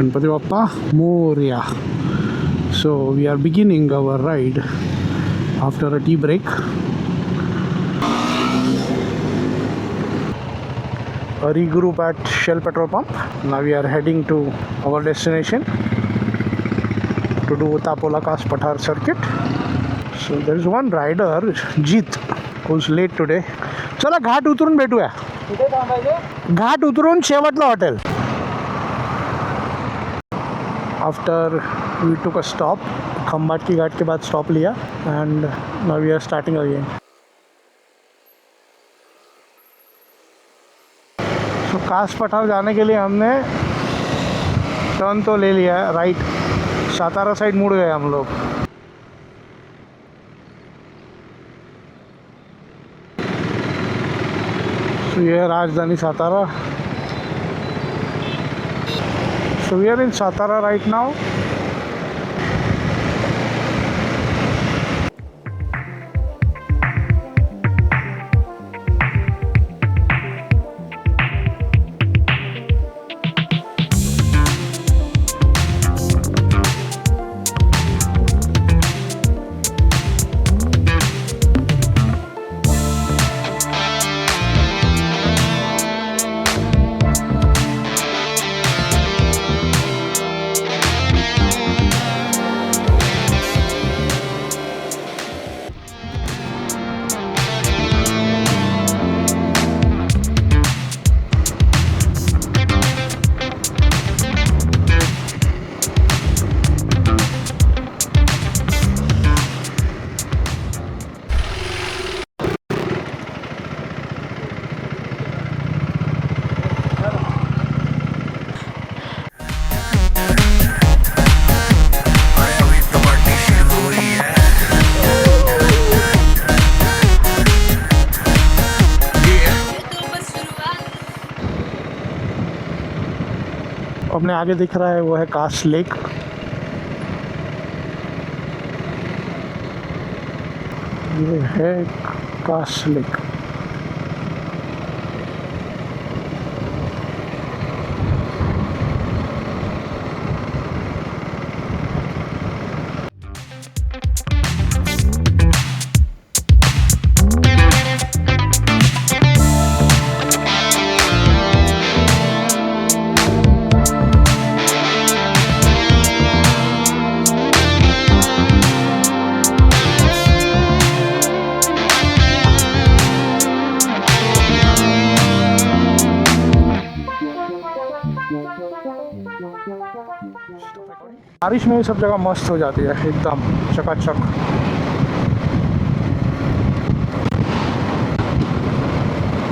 Ganpati Bappa Moria. So we are beginning our ride after a tea break. A regroup at Shell petrol pump. Now we are heading to our destination to do Tapola Kaas Pathar circuit. So there is one rider, Jeet, who's late today. चला घाट उतरून भेटूया. घाट उतरून शेवटला hotel. After we took a stop, Khambhat की घाट के बाद stop लिया and now we are starting again. So कास पठार जाने के लिए हमने टर्न तो ले लिया है, राइट सातारा साइड मुड़ गए हम लोग. So ये है राजधानी Satara. So we are in Satara right now. अपने आगे दिख रहा है वो है कास लेक. ये है कास लेक. बारिश में सब जगह मस्त हो जाती है एकदम चकाचक.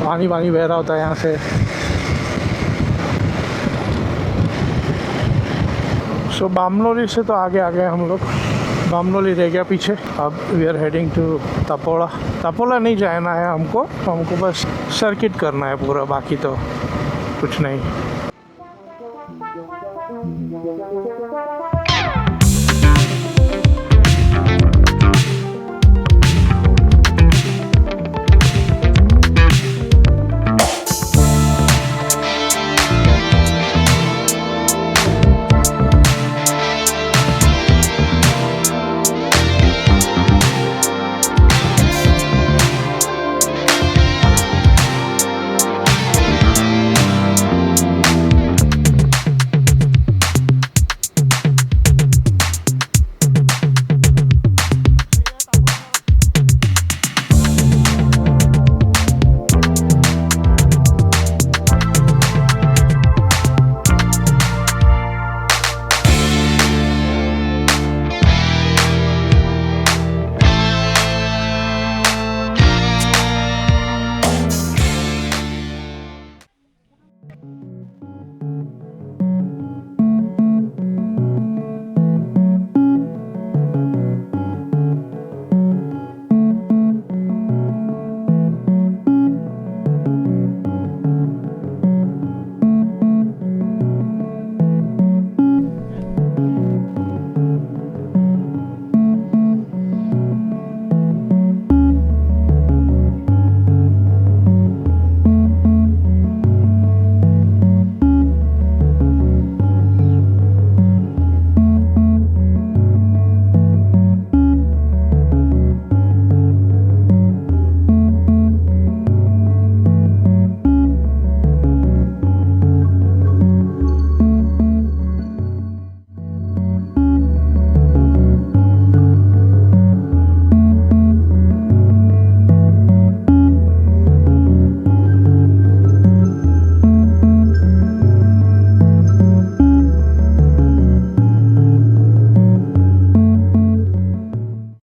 पानी पानी बह रहा होता है यहाँ से. सो बामनोली से तो आगे आ गए हम लोग. बामनोली रह गया पीछे. अब वी आर हेडिंग टू तपोला. तपोला नहीं जाना है हमको बस सर्किट करना है पूरा, बाकी तो कुछ नहीं.